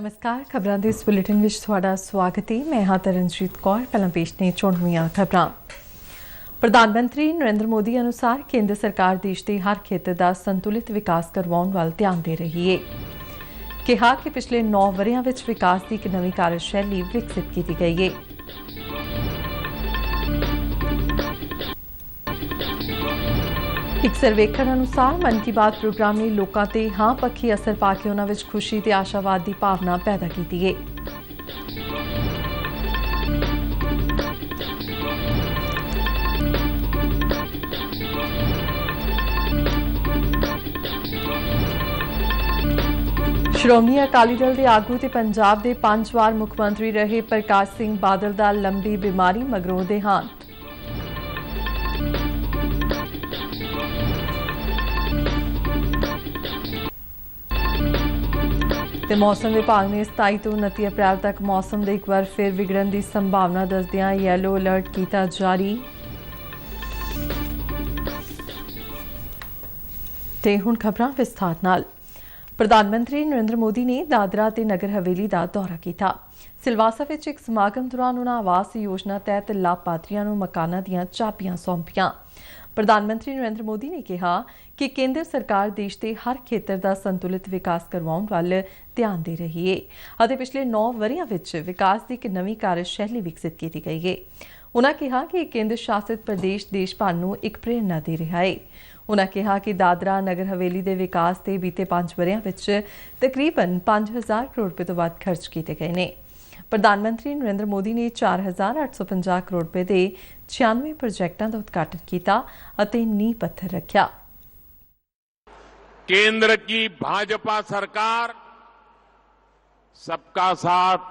नमस्कार। खबरां ਦੇ ਇਸ ਬੁਲੇਟਿਨ ਵਿੱਚ ਤੁਹਾਡਾ ਸਵਾਗਤ ਹੈ। ਮੈਂ ਹਾਂ ਤਰਨਜੀਤ ਕੌਰ। ਪਹਿਲਾਂ ਪੇਸ਼ ਨੇ ਚੋਣਵੀਆਂ ਖਬਰਾਂ। ਪ੍ਰਧਾਨ ਮੰਤਰੀ ਨਰਿੰਦਰ ਮੋਦੀ ਅਨੁਸਾਰ ਕੇਂਦਰ ਸਰਕਾਰ ਦੇਸ਼ ਦੇ ਹਰ ਖੇਤਰ ਦਾ ਸੰਤੁਲਿਤ ਵਿਕਾਸ ਕਰਵਾਉਣ ਵੱਲ ਧਿਆਨ ਦੇ ਰਹੀ ਹੈ। ਕਿਹਾ ਕਿ ਪਿਛਲੇ 9 ਵਰ੍ਹਿਆਂ ਵਿੱਚ ਵਿਕਾਸ ਦੀ ਇੱਕ ਨਵੀਂ ਕਾਰਜਸ਼ੈਲੀ ਵਿਕਸਿਤ ਕੀਤੀ ਗਈ ਹੈ। ਇੱਕ ਸਰਵੇਖਣ ਅਨੁਸਾਰ ਮਨ ਕੀ ਬਾਤ ਪ੍ਰੋਗਰਾਮ ਨੇ ਲੋਕਾਂ ਤੇ ਹਾਂ ਪੱਖੀ ਅਸਰ ਪਾ ਕੇ ਉਹਨਾਂ ਵਿੱਚ ਖੁਸ਼ੀ ਤੇ ਆਸ਼ਾਵਾਦ ਦੀ ਭਾਵਨਾ ਪੈਦਾ ਕੀਤੀ ਹੈ। ਸ਼੍ਰੋਮਣੀ ਅਕਾਲੀ ਦਲ ਦੇ ਆਗੂ ਤੇ ਪੰਜਾਬ ਦੇ 5 ਵਾਰ ਮੁੱਖ ਮੰਤਰੀ ਰਹੇ ਪ੍ਰਕਾਸ਼ ਸਿੰਘ ਬਾਦਲ ਦਾ ਲੰਬੀ ਬਿਮਾਰੀ ਮਗਰੋਂ ਦੇਹਾਂਤ। ਤੇ ਮੌਸਮ ਵਿਭਾਗ ਨੇ 27 ਤੋਂ 29 ਅਪ੍ਰੈਲ ਤੱਕ ਮੌਸਮ ਦੇ ਇੱਕ ਵਾਰ ਫਿਰ ਵਿਗੜਨ ਦੀ ਸੰਭਾਵਨਾ ਦੱਸਦਿਆਂ ਯੈਲੋ ਅਲਰਟ ਕੀਤਾ ਜਾਰੀ। ਤੇ ਹੁਣ ਖਬਰਾਂ ਵਿਸਥਾਰ ਨਾਲ। ਪ੍ਰਧਾਨ ਮੰਤਰੀ ਨਰਿੰਦਰ ਮੋਦੀ ਨੇ ਦਾਦਰਾ ਤੇ ਨਗਰ ਹਵੇਲੀ ਦਾ ਦੌਰਾ ਕੀਤਾ। ਸਿਲਵਾਸਾ ਵਿੱਚ ਇੱਕ ਸਮਾਗਮ ਦੌਰਾਨ ਉਨ੍ਹਾਂ ਆਵਾਸ ਯੋਜਨਾ ਤਹਿਤ ਲਾਭਪਾਤਰੀਆਂ ਨੂੰ ਮਕਾਨਾਂ ਦੀਆਂ ਚਾਬੀਆਂ ਸੌਂਪੀਆਂ। ਪ੍ਰਧਾਨ ਮੰਤਰੀ ਨਰਿੰਦਰ ਮੋਦੀ ਨੇ ਕਿਹਾ ਕਿ ਕੇਂਦਰ ਸਰਕਾਰ ਦੇਸ਼ ਦੇ ਹਰ ਖੇਤਰ ਦਾ ਸੰਤੁਲਿਤ ਵਿਕਾਸ ਕਰਵਾਉਣ ਵੱਲ ਧਿਆਨ ਦੇ ਰਹੀ ਹੈ ਅਤੇ ਪਿਛਲੇ 9 ਵਰ੍ਹਿਆਂ ਵਿੱਚ ਵਿਕਾਸ ਦੀ ਇੱਕ ਨਵੀਂ ਕਾਰਜਸ਼ੈਲੀ ਵਿਕਸਿਤ ਕੀਤੀ ਗਈ ਹੈ। ਉਨ੍ਹਾਂ ਕਿਹਾ ਕਿ ਕੇਂਦਰ ਸ਼ਾਸਿਤ ਪ੍ਰਦੇਸ਼ ਦੇਸ਼ ਭਰ ਨੂੰ ਇੱਕ ਪ੍ਰੇਰਨਾ ਦੇ ਰਿਹਾ ਹੈ। ਉਨ੍ਹਾਂ ਕਿਹਾ ਕਿ ਦਾਦਰਾ ਨਗਰ ਹਵੇਲੀ ਦੇ ਵਿਕਾਸ ਤੇ ਬੀਤੇ 5 ਵਰ੍ਹਿਆਂ ਵਿੱਚ ਤਕਰੀਬਨ 5000 ਕਰੋੜ ਰੁਪਏ ਤੋਂ ਵੱਧ ਖਰਚ ਕੀਤੇ ਗਏ ਨੇ। ਪ੍ਰਧਾਨ ਮੰਤਰੀ ਨਰਿੰਦਰ ਮੋਦੀ ਨੇ 4850 ਕਰੋੜ ਰੁਪਏ ਦੇ 96 ਪ੍ਰੋਜੈਕਟਾਂ ਦਾ ਉਦਘਾਟਨ ਕੀਤਾ ਅਤੇ ਨੀਂਹ ਪੱਥਰ ਰੱਖਿਆ। केंद्र की भाजपा सरकार सबका साथ,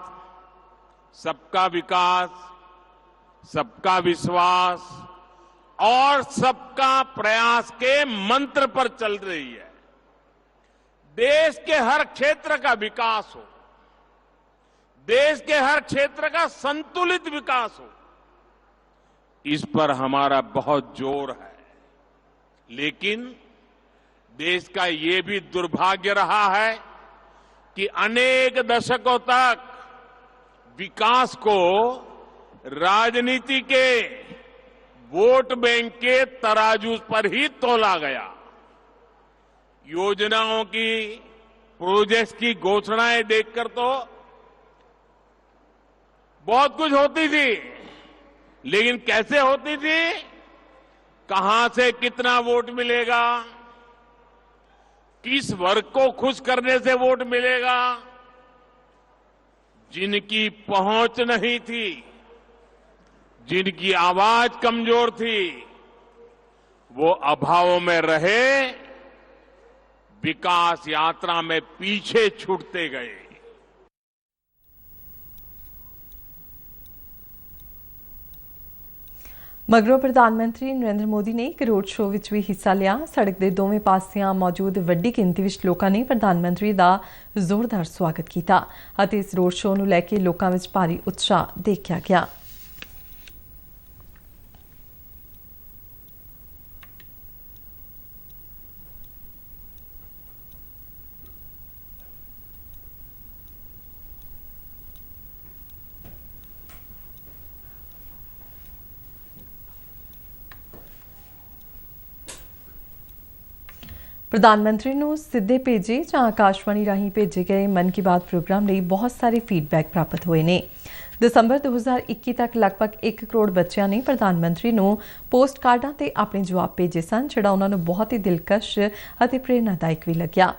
सबका विकास, सबका विश्वास और सबका प्रयास के मंत्र पर चल रही है। देश के हर क्षेत्र का विकास हो, देश के हर क्षेत्र का संतुलित विकास हो, इस पर हमारा बहुत जोर है। लेकिन देश का ये भी दुर्भाग्य रहा है कि अनेक दशकों तक विकास को राजनीति के वोट बैंक के तराजू पर ही तोला गया। योजनाओं की, प्रोजेक्ट्स की घोषणाएं देखकर तो बहुत कुछ होती थी, लेकिन कैसे होती थी, कहां से कितना वोट मिलेगा, किस वर्ग को खुश करने से वोट मिलेगा, जिनकी पहुंच नहीं थी, जिनकी आवाज कमजोर थी, वो अभाव में रहे, विकास यात्रा में पीछे छूटते गए। ਮਗਰੋਂ ਪ੍ਰਧਾਨ ਮੰਤਰੀ ਨਰਿੰਦਰ ਮੋਦੀ ਨੇ ਇੱਕ ਰੋਡ ਸ਼ੋਅ ਵਿੱਚ ਵੀ ਹਿੱਸਾ ਲਿਆ। ਸੜਕ ਦੇ ਦੋਵੇਂ ਪਾਸਿਆਂ ਮੌਜੂਦ ਵੱਡੀ ਗਿਣਤੀ ਵਿੱਚ ਲੋਕਾਂ ਨੇ ਪ੍ਰਧਾਨ ਮੰਤਰੀ ਦਾ ਜ਼ੋਰਦਾਰ ਸਵਾਗਤ ਕੀਤਾ ਅਤੇ ਇਸ ਰੋਡ ਸ਼ੋਅ ਨੂੰ ਲੈ ਕੇ ਲੋਕਾਂ ਵਿੱਚ ਭਾਰੀ ਉਤਸ਼ਾਹ ਦੇਖਿਆ ਗਿਆ। ਪ੍ਰਧਾਨ ਮੰਤਰੀ ਨੂੰ ਸਿੱਧੇ ਭੇਜੇ ਜਾਂ ਆਕਾਸ਼ਵਾਣੀ ਰਾਹੀਂ ਭੇਜੇ ਗਏ ਮਨ ਕੀ ਬਾਤ ਪ੍ਰੋਗਰਾਮ ਲਈ ਬਹੁਤ ਸਾਰੇ ਫੀਡਬੈਕ ਪ੍ਰਾਪਤ ਹੋਏ ਨੇ। ਦਸੰਬਰ 2021 ਤੱਕ ਲਗਭਗ 1 ਕਰੋੜ ਬੱਚਿਆਂ ਨੇ ਪ੍ਰਧਾਨ ਮੰਤਰੀ ਨੂੰ ਪੋਸਟ ਕਾਰਡਾਂ ਤੇ ਆਪਣੇ ਜਵਾਬ ਭੇਜੇ ਸਨ, ਜਿਹੜਾ ਉਹਨਾਂ ਨੂੰ ਬਹੁਤ ਹੀ ਦਿਲਕਸ਼ ਅਤੇ ਪ੍ਰੇਰਨਾਦਾਇਕ ਵੀ ਲੱਗਿਆ।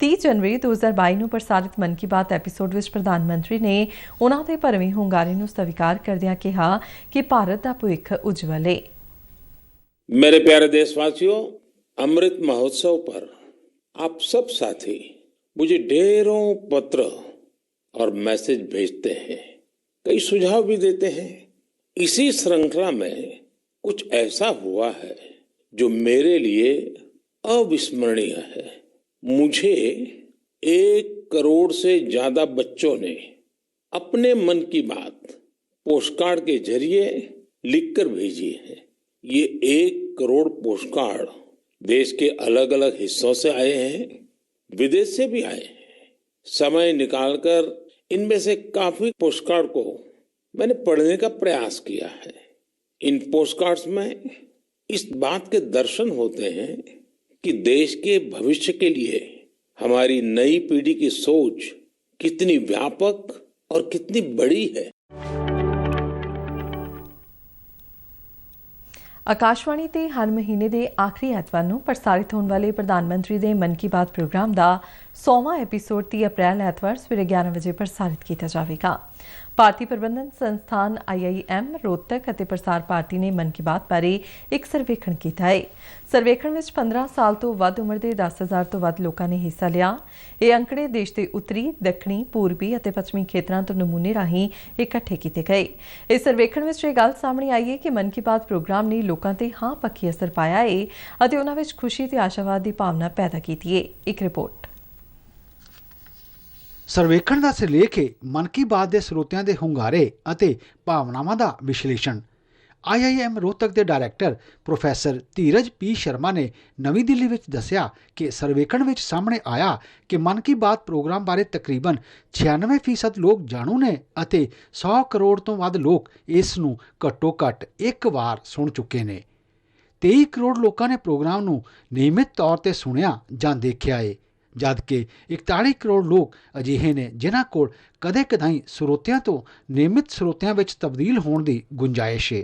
30 ਜਨਵਰੀ 2022 ਨੂੰ ਪ੍ਰਸਾਰਿਤ ਮਨ ਕੀ ਬਾਤ ਐਪੀਸੋਡ ਵਿੱਚ ਪ੍ਰਧਾਨ ਮੰਤਰੀ ਨੇ ਉਹਨਾਂ ਦੇ ਭਰਵੇਂ ਹੁੰਗਾਰੇ ਨੂੰ ਸਵੀਕਾਰ ਕਰਦਿਆਂ ਕਿਹਾ ਕਿ ਭਾਰਤ ਦਾ ਭਵਿੱਖ ਉਜਵਲ ਹੈ। मेरे प्यारे देशवासियों, अमृत महोत्सव पर आप सब साथी मुझे ढेरों पत्र और मैसेज भेजते हैं, कई सुझाव भी देते हैं। इसी श्रृंखला में कुछ ऐसा हुआ है जो मेरे लिए अविस्मरणीय है। मुझे 1 करोड़ से ज्यादा बच्चों ने अपने मन की बात पोस्टकार्ड के जरिए लिखकर भेजी है। ये 1 करोड़ पोस्टकार्ड देश के अलग अलग हिस्सों से आए हैं, विदेश से भी आए हैं। समय निकालकर इनमें से काफी पोस्टकार्ड को मैंने पढ़ने का प्रयास किया है। इन पोस्टकार्ड्स में इस बात के दर्शन होते हैं कि देश के भविष्य के लिए हमारी नई पीढ़ी की सोच कितनी व्यापक और कितनी बड़ी है। ਆਕਾਸ਼ਵਾਣੀ ਤੇ ਹਰ ਮਹੀਨੇ ਦੇ ਆਖਰੀ ਐਤਵਾਰ ਨੂੰ ਪ੍ਰਸਾਰਿਤ ਹੋਣ ਵਾਲੇ ਪ੍ਰਧਾਨ ਮੰਤਰੀ ਦੇ ਮਨ ਕੀ ਬਾਤ ਪ੍ਰੋਗਰਾਮ ਦਾ 100ਵਾਂ ਐਪੀਸੋਡ 30 ਅਪ੍ਰੈਲ ਐਤਵਾਰ ਸਵੇਰੇ 11 ਵਜੇ ਪ੍ਰਸਾਰਿਤ ਕੀਤਾ ਜਾਵੇਗਾ। ਭਾਰਤੀ ਪ੍ਰਬੰਧਨ ਸੰਸਥਾਨ IIM ਰੋਹਤਕ ਅਤੇ ਪ੍ਰਸਾਰ ਭਾਰਤੀ ਨੇ ਮਨ ਕੀ ਬਾਤ ਬਾਰੇ ਇੱਕ ਸਰਵੇਖਣ ਕੀਤਾ ਹੈ। ਸਰਵੇਖਣ ਵਿੱਚ 15 ਸਾਲ ਤੋਂ ਵੱਧ ਉਮਰ ਦੇ 10,000 ਤੋਂ ਵੱਧ ਲੋਕਾਂ ਨੇ ਹਿੱਸਾ ਲਿਆ। ਇਹ ਅੰਕੜੇ ਦੇਸ਼ ਦੇ ਉੱਤਰੀ, ਦੱਖਣੀ, ਪੂਰਬੀ ਅਤੇ ਪੱਛਮੀ ਖੇਤਰਾਂ ਤੋਂ ਨਮੂਨੇ ਰਾਹੀਂ ਇਕੱਠੇ ਕੀਤੇ ਗਏ। ਇਸ ਸਰਵੇਖਣ ਵਿੱਚ ਇਹ ਗੱਲ ਸਾਹਮਣੇ ਆਈ ਹੈ ਕਿ ਮਨ ਕੀ ਬਾਤ ਪ੍ਰੋਗਰਾਮ ਨੇ ਲੋਕਾਂ ਤੇ ਹਾਂ ਪੱਖੀ ਅਸਰ ਪਾਇਆ ਹੈ ਅਤੇ ਉਹਨਾਂ ਵਿੱਚ ਖੁਸ਼ੀ ਤੇ ਆਸ਼ਾਵਾਦ ਦੀ ਭਾਵਨਾ ਪੈਦਾ ਕੀਤੀ ਹੈ। ਇੱਕ ਰਿਪੋਰਟ। ਸਰਵੇਖਣ ਦਾ ਸਿਰਲੇਖ ਹੈ ਮਨ ਕੀ ਬਾਤ ਦੇ ਸਰੋਤਿਆਂ ਦੇ ਹੁੰਗਾਰੇ ਅਤੇ ਭਾਵਨਾਵਾਂ ਦਾ ਵਿਸ਼ਲੇਸ਼ਣ। IIM ਰੋਹਤਕ ਦੇ ਡਾਇਰੈਕਟਰ ਪ੍ਰੋਫੈਸਰ ਧੀਰਜ P ਸ਼ਰਮਾ ਨੇ ਨਵੀਂ ਦਿੱਲੀ ਵਿੱਚ ਦੱਸਿਆ ਕਿ ਸਰਵੇਖਣ ਵਿੱਚ ਸਾਹਮਣੇ ਆਇਆ ਕਿ ਮਨ ਕੀ ਬਾਤ ਪ੍ਰੋਗਰਾਮ ਬਾਰੇ ਤਕਰੀਬਨ 96% ਲੋਕ ਜਾਣੂ ਨੇ ਅਤੇ 100 ਕਰੋੜ ਤੋਂ ਵੱਧ ਲੋਕ ਇਸ ਨੂੰ ਘੱਟੋ ਘੱਟ ਇੱਕ ਵਾਰ ਸੁਣ ਚੁੱਕੇ ਨੇ। 23 ਕਰੋੜ ਲੋਕਾਂ ਨੇ ਪ੍ਰੋਗਰਾਮ ਨੂੰ ਨਿਯਮਿਤ ਤੌਰ ਤੇ ਸੁਣਿਆ ਜਾਂ ਦੇਖਿਆ ਹੈ, ਜਦਕਿ 41 ਕਰੋੜ ਲੋਕ ਅਜਿਹੇ ਨੇ ਜਿਨ੍ਹਾਂ ਕੋਲ ਕਦੇ ਕਦਾਈ ਸਰੋਤਿਆਂ ਤੋਂ ਨਿਯਮਿਤ ਸਰੋਤਿਆਂ ਵਿੱਚ ਤਬਦੀਲ ਹੋਣ ਦੀ ਗੁੰਜਾਇਸ਼ ਹੈ।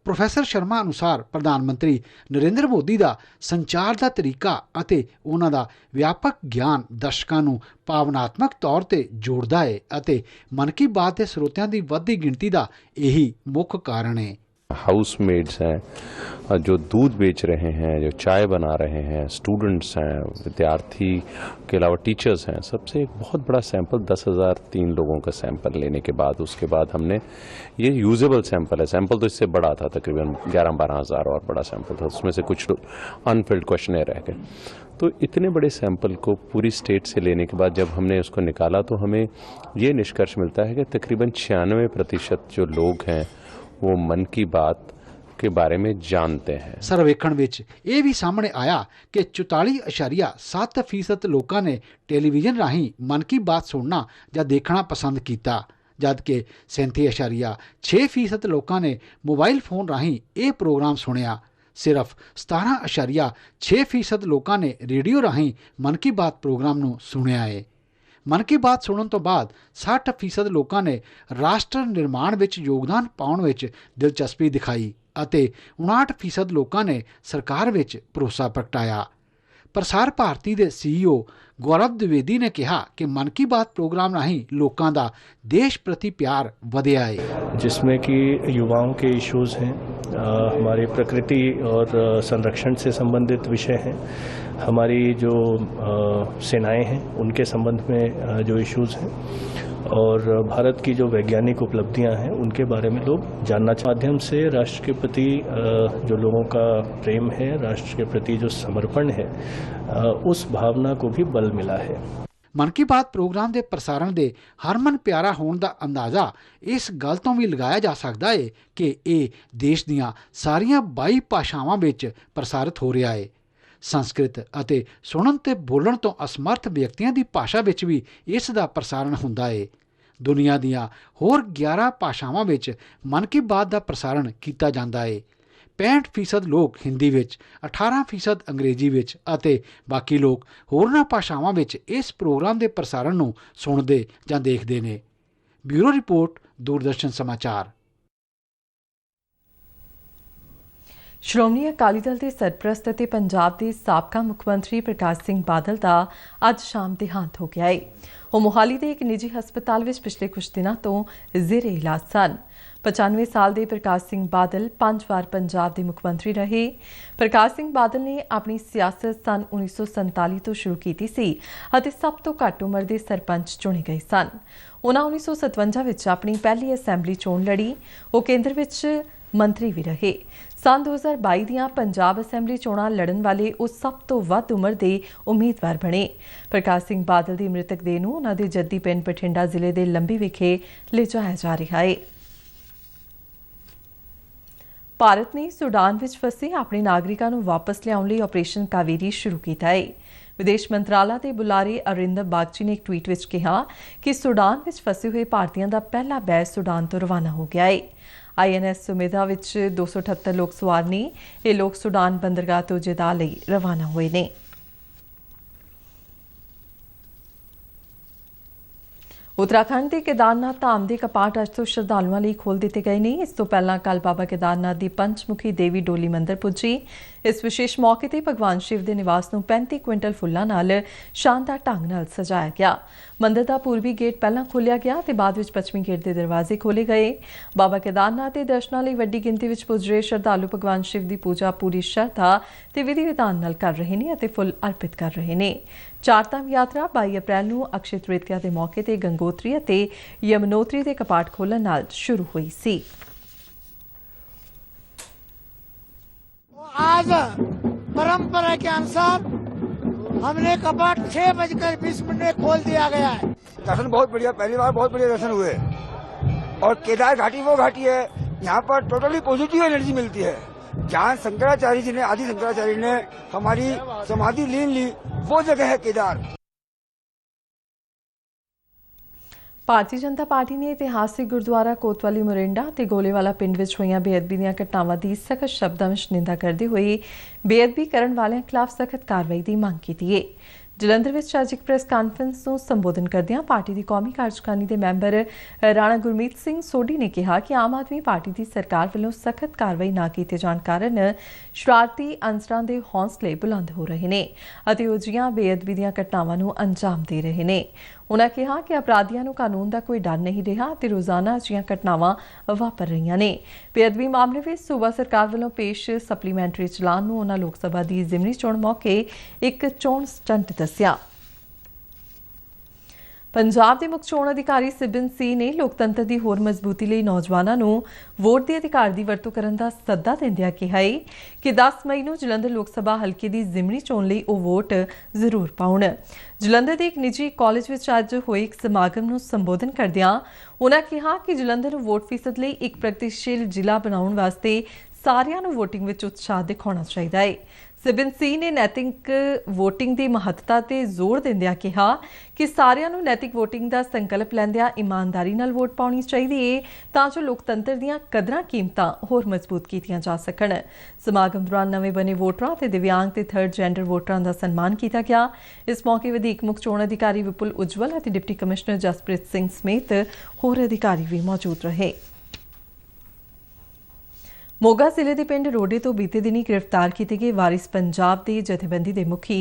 ਪ੍ਰੋਫੈਸਰ ਸ਼ਰਮਾ ਅਨੁਸਾਰ ਪ੍ਰਧਾਨ ਮੰਤਰੀ ਨਰਿੰਦਰ ਮੋਦੀ ਦਾ ਸੰਚਾਰ ਦਾ ਤਰੀਕਾ ਅਤੇ ਉਹਨਾਂ ਦਾ ਵਿਆਪਕ ਗਿਆਨ ਦਰਸ਼ਕਾਂ ਨੂੰ ਭਾਵਨਾਤਮਕ ਤੌਰ ਤੇ ਜੋੜਦਾ ਹੈ ਅਤੇ ਮਨ ਕੀ ਬਾਤ ਦੇ ਸਰੋਤਿਆਂ ਦੀ ਵੱਧਦੀ ਗਿਣਤੀ ਦਾ ਇਹੀ ਮੁੱਖ ਕਾਰਨ ਹੈ। हाउसमेड्स हैं, जो दूध बेच रहे हैं, जो चाय बना रहे हैं, स्टूडेंट्स हैं, विद्यार्थी के अलावा टीचर्स हैं, सबसे एक बहुत बड़ा सैंपल 10,003 लोगों का सैंपल लेने के बाद उसके बाद हमने ये यूजेबल सैंपल है। सैंपल तो इससे बड़ा था, तकरीबन 11-12 हज़ार और बड़ा सैंपल था, उसमें से कुछ अनफिल्ड क्वेश्चन रह गए। तो इतने बड़े सैंपल को पूरी स्टेट से लेने के बाद जब हमने उसको निकाला तो हमें ये निष्कर्ष मिलता है कि तकरीबन 96% जो लोग हैं वो मन की बात के बारे में जानते हैं। ਸਰਵੇਖਣ ਵਿੱਚ ਇਹ ਵੀ ਸਾਹਮਣੇ ਆਇਆ ਕਿ 44.7% ਲੋਕਾਂ ਨੇ ਟੈਲੀਵਿਜ਼ਨ ਰਾਹੀਂ ਮਨ ਕੀ ਬਾਤ ਸੁਣਨਾ ਜਾਂ ਦੇਖਣਾ ਪਸੰਦ ਕੀਤਾ, ਜਦਕਿ 37.6% ਲੋਕਾਂ ਨੇ ਮੋਬਾਈਲ ਫੋਨ ਰਾਹੀਂ ਇਹ ਪ੍ਰੋਗਰਾਮ ਸੁਣਿਆ। ਸਿਰਫ 17.6% ਲੋਕਾਂ ਨੇ ਰੇਡੀਓ ਰਾਹੀਂ ਮਨ ਕੀ ਬਾਤ ਪ੍ਰੋਗਰਾਮ ਨੂੰ ਸੁਣਿਆ ਹੈ। ਮਨ ਕੀ ਬਾਤ ਸੁਣਨ ਤੋਂ ਬਾਅਦ 60% ਲੋਕਾਂ ਨੇ ਰਾਸ਼ਟਰ ਨਿਰਮਾਣ ਵਿੱਚ ਯੋਗਦਾਨ ਪਾਉਣ ਵਿੱਚ ਦਿਲਚਸਪੀ ਦਿਖਾਈ ਅਤੇ 59% ਲੋਕਾਂ ਨੇ ਸਰਕਾਰ ਵਿੱਚ ਭਰੋਸਾ ਪ੍ਰਗਟਾਇਆ। ਪ੍ਰਸਾਰ ਭਾਰਤੀ ਦੇ CEO गौरव द्विवेदी ने कहा कि मन की बात प्रोग्राम राਹੀਂ लोगों का देश प्रति प्यार ਵਧਿਆ है, जिसमें कि युवाओं के इश्यूज हैं, हमारी प्रकृति और संरक्षण से संबंधित विषय हैं, हमारी जो सेनाएं हैं उनके संबंध में जो इश्यूज हैं और भारत की जो वैज्ञानिक उपलब्धियां हैं उनके बारे में लोग जानना चाहते। माध्यम से राष्ट्र के प्रति जो लोगों का प्रेम है, राष्ट्र के प्रति जो समर्पण है, उस भावना को भी बल मिला है। ਮਨ ਕੀ ਬਾਤ ਪ੍ਰੋਗਰਾਮ ਦੇ ਪ੍ਰਸਾਰਣ ਦੇ ਹਰਮਨ ਪਿਆਰਾ ਹੋਣ ਦਾ ਅੰਦਾਜ਼ਾ ਇਸ ਗੱਲ ਤੋਂ ਵੀ ਲਗਾਇਆ ਜਾ ਸਕਦਾ ਹੈ ਕਿ ਇਹ ਦੇਸ਼ ਦੀਆਂ ਸਾਰੀਆਂ 22 ਭਾਸ਼ਾਵਾਂ ਵਿੱਚ ਪ੍ਰਸਾਰਿਤ ਹੋ ਰਿਹਾ ਹੈ। ਸੰਸਕ੍ਰਿਤ ਅਤੇ ਸੁਣਨ ਤੇ ਬੋਲਣ ਤੋਂ ਅਸਮਰਥ ਵਿਅਕਤੀਆਂ ਦੀ ਭਾਸ਼ਾ ਵਿੱਚ ਵੀ ਇਸ ਦਾ ਪ੍ਰਸਾਰਣ ਹੁੰਦਾ ਹੈ। ਦੁਨੀਆ ਦੀਆਂ ਹੋਰ 11 ਭਾਸ਼ਾਵਾਂ ਵਿੱਚ ਮਨ ਕੀ ਬਾਤ ਦਾ ਪ੍ਰਸਾਰਣ ਕੀਤਾ ਜਾਂਦਾ ਹੈ। 65% ਲੋਕ ਹਿੰਦੀ ਵਿੱਚ, 18% ਅੰਗਰੇਜ਼ੀ ਵਿੱਚ ਅਤੇ ਬਾਕੀ ਲੋਕ ਹੋਰਨਾਂ ਭਾਸ਼ਾਵਾਂ ਵਿੱਚ ਇਸ ਪ੍ਰੋਗਰਾਮ ਦੇ ਪ੍ਰਸਾਰਣ ਨੂੰ ਸੁਣਦੇ ਜਾਂ ਦੇਖਦੇ ਨੇ। ਬਿਊਰੋ ਰਿਪੋਰਟ, ਦੂਰਦਰਸ਼ਨ ਸਮਾਚਾਰ। ਸ਼੍ਰੋਮਣੀ ਅਕਾਲੀ ਦਲ ਦੇ ਸਰਪ੍ਰਸਤ ਅਤੇ ਪੰਜਾਬ ਦੇ ਸਾਬਕਾ ਮੁੱਖ ਮੰਤਰੀ ਪ੍ਰਕਾਸ਼ ਸਿੰਘ ਬਾਦਲ ਦਾ ਅੱਜ ਸ਼ਾਮ ਦੇਹਾਂਤ ਹੋ ਗਿਆ ਹੈ। ਉਹ ਮੋਹਾਲੀ ਦੇ ਇੱਕ ਨਿੱਜੀ ਹਸਪਤਾਲ ਵਿੱਚ ਪਿਛਲੇ ਕੁਝ ਦਿਨਾਂ ਤੋਂ ਜ਼ੇਰੇ ਇਲਾਜ ਸਨ। 95 ਸਾਲ ਦੇ ਪ੍ਰਕਾਸ਼ ਸਿੰਘ ਬਾਦਲ 5 ਵਾਰ ਪੰਜਾਬ ਦੇ ਮੁੱਖ ਮੰਤਰੀ ਰਹੇ। ਪ੍ਰਕਾਸ਼ ਸਿੰਘ ਬਾਦਲ ਨੇ ਆਪਣੀ ਸਿਆਸਤ ਸੰਨ 1947 ਤੋਂ ਸ਼ੁਰੂ ਕੀਤੀ ਸੀ ਅਤੇ ਸਭ ਤੋਂ ਘੱਟ ਉਮਰ ਦੇ ਸਰਪੰਚ ਚੁਣੇ ਗਏ ਸਨ। ਉਹਨਾਂ 1957 ਵਿੱਚ ਆਪਣੀ ਪਹਿਲੀ ਅਸੈਂਬਲੀ ਚੋਣ ਲੜੀ। ਉਹ ਕੇਂਦਰ ਵਿੱਚ ਮੰਤਰੀ ਵੀ ਰਹੇ। ਸੰਨ 2022 ਦੀਆਂ ਪੰਜਾਬ ਅਸੈਂਬਲੀ ਚੋਣਾਂ ਲੜਨ ਵਾਲੇ ਉਹ ਸਭ ਤੋਂ ਵੱਧ ਉਮਰ ਦੇ ਉਮੀਦਵਾਰ ਬਣੇ। ਪ੍ਰਕਾਸ਼ ਸਿੰਘ ਬਾਦਲ ਦੀ ਮ੍ਰਿਤਕ ਦੇਹ ਨੂੰ ਉਹਨਾਂ ਦੇ ਜੱਦੀ ਪਿੰਡ ਬਠਿੰਡਾ ਜ਼ਿਲ੍ਹੇ ਦੇ ਲੰਬੀ ਵਿਖੇ ਲਿਜਾਇਆ ਜਾ ਰਿਹਾ ਹੈ। ਭਾਰਤ ਨੇ ਸੁਡਾਨ ਵਿੱਚ ਫਸੇ ਆਪਣੇ ਨਾਗਰਿਕਾਂ ਨੂੰ ਵਾਪਸ ਲਿਆਉਣ ਲਈ ਆਪਰੇਸ਼ਨ ਕਾਵੇਰੀ ਸ਼ੁਰੂ ਕੀਤਾ ਹੈ। ਵਿਦੇਸ਼ ਮੰਤਰਾਲਾ ਦੇ ਬੁਲਾਰੇ ਅਰਿੰਦਮ ਬਾਗਚੀ ਨੇ ਇੱਕ ਟਵੀਟ ਵਿੱਚ ਕਿਹਾ ਕਿ ਸੁਡਾਨ ਵਿੱਚ ਫਸੇ ਹੋਏ ਭਾਰਤੀਆਂ ਦਾ ਪਹਿਲਾ ਬੈਚ ਸੁਡਾਨ ਤੋਂ ਰਵਾਨਾ ਹੋ ਗਿਆ ਹੈ। INS ਸੁਮੇਧਾ ਵਿੱਚ 278 ਲੋਕ ਸਵਾਰ ਨੇ। ਇਹ ਲੋਕ ਸੁਡਾਨ ਬੰਦਰਗਾਹ ਤੋਂ ਜੇਦਾ ਲਈ ਰਵਾਨਾ ਹੋਏ ਨੇ। उत्तराखंड के केदारनाथ धाम के कपाट अज तो श्रद्धालुओं लिए खोल दिए गए हैं। इस तो पहला कल बाबा केदारनाथ की पंचमुखी देवी डोली मंदिर पुजी। इस विशेष मौके पर भगवान शिव के निवास को 35 क्विंटल फुलों नाल शानदार ढंग नाल सजाया गया। मंदिर का पूर्वी गेट पहला खोलिया गया तो बाद में पश्चिमी गेट के दरवाजे खोले गए। बाबा केदारनाथ के दर्शनों लिए वड्डी गिनती में पुज रहे श्रद्धालु भगवान शिव की पूजा पूरी श्रद्धा ते विधि विधान नाल कर रहे हैं और फुल अर्पित कर रहे हैं। चारधाम यात्रा 22 अप्रैल को अक्षय तृतीया के मौके पर गंगोत्री और यमुनोत्री के कपाट खोलने नाल शुरू हुई सी। आज परंपरा के अनुसार हमने कपाट 6:20 खोल दिया गया है। दर्शन बहुत बढ़िया, पहली बार बहुत बढ़िया दर्शन हुए और केदार घाटी वो घाटी है यहाँ पर टोटली पॉजिटिव एनर्जी मिलती है। जहाँ शंकराचार्य जी ने, आदि शंकराचार्य ने हमारी समाधि लीन ली, वो जगह है केदार। ਭਾਰਤੀ ਜਨਤਾ ਪਾਰਟੀ ਨੇ ਇਤਿਹਾਸਿਕ ਗੁਰਦੁਆਰਾ ਕੋਤਵਾਲੀ ਮੋਰਿੰਡਾ ਤੇ ਗੋਲੇਵਾਲਾ ਪਿੰਡ ਵਿੱਚ ਹੋਈਆਂ ਬੇਅਦਬੀ ਦੀਆਂ ਘਟਨਾਵਾਂ ਦੀ ਸਖਤ ਸ਼ਬਦਾਂ ਵਿੱਚ ਨਿੰਦਾ ਕਰਦੇ ਹੋਏ ਬੇਅਦਬੀ ਕਰਨ ਵਾਲਿਆਂ ਖਿਲਾਫ ਸਖਤ ਕਾਰਵਾਈ ਦੀ ਮੰਗ ਕੀਤੀ ਹੈ। ਜਲੰਧਰ ਵਿੱਚ ਅੱਜ ਇੱਕ ਪ੍ਰੈਸ ਕਾਨਫਰੰਸ ਨੂੰ ਸੰਬੋਧਨ ਕਰਦਿਆਂ ਪਾਰਟੀ ਦੀ ਕੌਮੀ ਕਾਰਜਕਾਰਨੀ ਦੇ ਮੈਂਬਰ ਰਾਣਾ ਗੁਰਮੀਤ ਸਿੰਘ ਸੋਢੀ ਨੇ ਕਿਹਾ ਕਿ ਆਮ ਆਦਮੀ ਪਾਰਟੀ ਦੀ ਸਰਕਾਰ ਵੱਲੋਂ ਸਖਤ ਕਾਰਵਾਈ ਨਾ ਕੀਤੇ ਜਾਣ ਕਾਰਨ ਸ਼ਰਾਰਤੀ ਅਨਸਰਾਂ ਦੇ ਹੌਸਲੇ ਬੁਲੰਦ ਹੋ ਰਹੇ ਨੇ ਅਤੇ ਉਹ ਜਿਹੀਆਂ ਬੇਅਦਬੀ ਦੀਆਂ ਘਟਨਾਵਾਂ ਨੂੰ ਅੰਜਾਮ ਦੇ ਰਹੇ ਨੇ। उन्होंने कहा कि अपराधियों को कानून का कोई डर नहीं रहा तो रोजाना अजियां घटनावां वापर रही ने। बेअदबी मामले में सूबा सरकार वालों पेश सप्लीमेंटरी चलान में उन्होंने लोक सभा की जिमनी चोण मौके एक चोण स्टंट दस्या। पंजाब के मुख चोण अधिकारी सिबन सिंह ने लोकतंत्र की होर मजबूती लिए नौजवानों वोट के अधिकार की वरतों करने का सद्दा देंदियां कहा है कि 10 मई को जलंधर लोक सभा हल्के की जिमनी चोण लिए वो वोट जरूर पाउण। जलंधर के एक निजी कॉलेज में अज होए एक समागम को संबोधन करदियां उन्होंने कहा कि जलंधर वोट फीसद लिए एक प्रगतिशील जिला बनाने वास्ते सारियां नूं वोटिंग विच उत्साह दिखाना चाहिए है। सिबन सिंह ने नैतिक वोटिंग की महत्ता ते जोर देंदियां कहा कि सारियां नूं नैतिक वोटिंग का संकल्प लैंदियां ईमानदारी नाल वोट पाउणी चाहिए है तां जो लोकतंत्र दीआं कदरां कीमतां होर मजबूत कीतियां जा सकण। समागम दौरान नवें बने वोटरां ते दिव्यांग ते थर्ड जेंडर वोटरां का सन्मान किया गया। इस मौके वधीक मुख चोण अधिकारी विपुल उज्जवल और डिप्टी कमिश्नर जसप्रीत सिंह समेत होर अधिकारी भी मौजूद रहे। मोगा जिले के पिंड रोडे तो बीते दिनी गिरफ्तार किए गए वारिस पंजाब के जथेबंदी के मुखी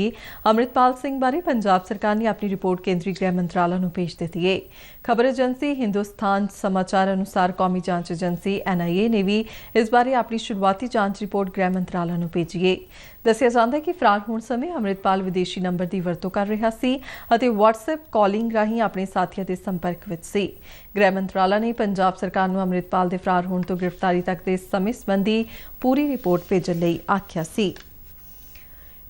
अमृतपाल सिंह बारे पंजाब सरकार ने अपनी रिपोर्ट केंद्रीय गृह मंत्रालय को भेज दी है। खबर एजेंसी हिंदुस्तान समाचार अनुसार कौमी जांच एजेंसी NIA ने भी इस बारे अपनी शुरुआती जांच रिपोर्ट गृह मंत्रालय को भेजी है। दस्सिया जाता है कि फरार होने समय अमृतपाल विदेशी नंबर की वरतों कर रहा सी और WhatsApp कॉलिंग राही अपने साथियों के संपर्क में सी। गृह मंत्रालय ने पंजाब सरकार को अमृतपाल के फरार होने तो गिरफ्तारी तक के समय संबंधी पूरी रिपोर्ट भेजने लई आख्या सी।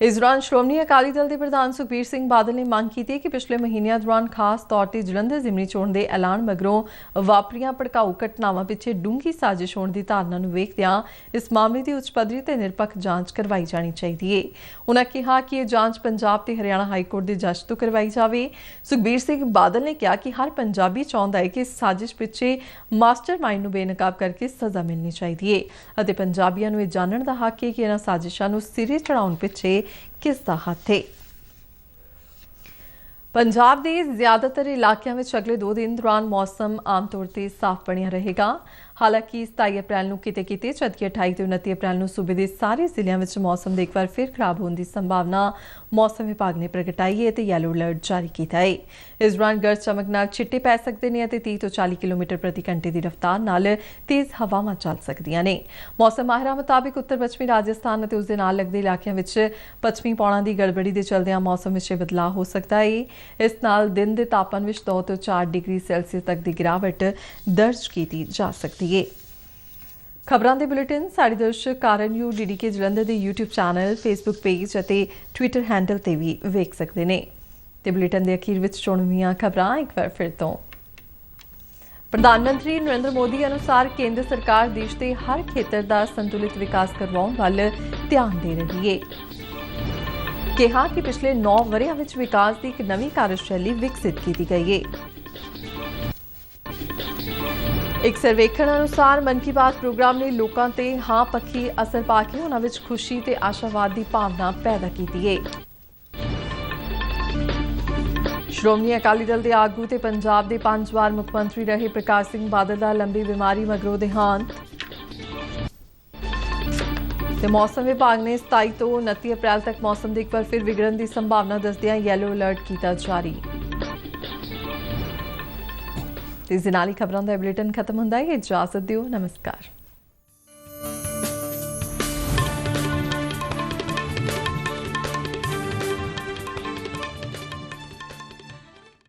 इस दौरान श्रोमणी अकाली दल के प्रधान सुखबीर सिंह बादल ने मांग की कि पिछले महीनों दौरान खास तौर पर जलंधर जिमनी चोण के ऐलान मगरों वापरियां भड़काऊ घटनावां पिछे डूंघी साजिश होने की धारणा नूं वेखदियां इस मामले की उच्च पद्धरी ते निरपक्ष जांच करवाई जानी चाहिए है। उन्होंने कहा कि यह जांच पंजाब ते हरियाणा हाईकोर्ट के जज तो करवाई जाए। सुखबीर सिंह बादल ने कहा कि हर पंजाबी चाहता है कि इस साजिश पिछे मास्टरमाइंड नूं बेनकाब करके सज़ा मिलनी चाहिए और पंजाबियों नूं यह जानने का हक है कि इन्हां साजिशां नूं सिरे चढ़ाउण पिछे किस दा हथ है। पंजाब के ज्यादातर इलाकों में अगले 2 दिन दौरान मौसम आम तौर पर साफ बनिया रहेगा। हालांकि 27 अप्रैल को किते किते जबकि 28 ते 29 अप्रैल को सूबे के सारे जिलों में मौसम एक बार फिर खराब होने की संभावना मौसम विभाग ने प्रगटाई है तो येलो अलर्ट जारी किया है। इस दौरान गरज चमक नाल छिट्टे पै सकते हैं 30 तो 40 किलोमीटर प्रति घंटे की रफ्तार नाल तेज हवावां चल सकदियां ने। मौसम माहिरां मुताबिक उत्तर पश्चिमी राजस्थान और उसके नाल लगदे इलाकों में पश्चिमी पौड़ां की गड़बड़ी के चलदियां मौसम में बदलाव हो सकता है। इस नाल दिन के तापमान में 2 तो 4 डिग्री सेल्सियस तक की गिरावट दर्ज की जा सकती है। खबरों के बुलेटिन साढ़े दर्शक RNU DDK जलंधर के YouTube चैनल फेसबुक पेज और ट्विटर हैंडल से भी वेख सकते हैं। तो बुलेटिन के अखीर में चुणवीं खबरां एक बार फिर तो प्रधानमंत्री नरेंद्र मोदी अनुसार केंद्र सरकार देश के हर खेतर का संतुलित विकास करवाने वाल ध्यान दे रही है। कहा कि पिछले 9 वरियां विच विकास की एक नवी कार्यशैली विकसित की गई है। एक सर्वेखण अनुसार मन की बात प्रोग्राम ने लोगों ते हाँ पक्षी असर पा के उन्हां विच खुशी ते आशावाद की भावना पैदा की है। श्रोमणी अकाली दल के आगू ते पंजाब के 5 बार मुख मंत्री रहे प्रकाश सिंह बादल का लंबी बीमारी मगरों देहांत। मौसम विभाग ने 27 तो 29 अप्रैल तक मौसम की एक बार फिर विगड़न की संभावना दसदियां येलो अलर्ट किया जारी। इस नाल ही खबरों का बुलेटिन खत्म होंदा है। इजाजत दिओ, नमस्कार।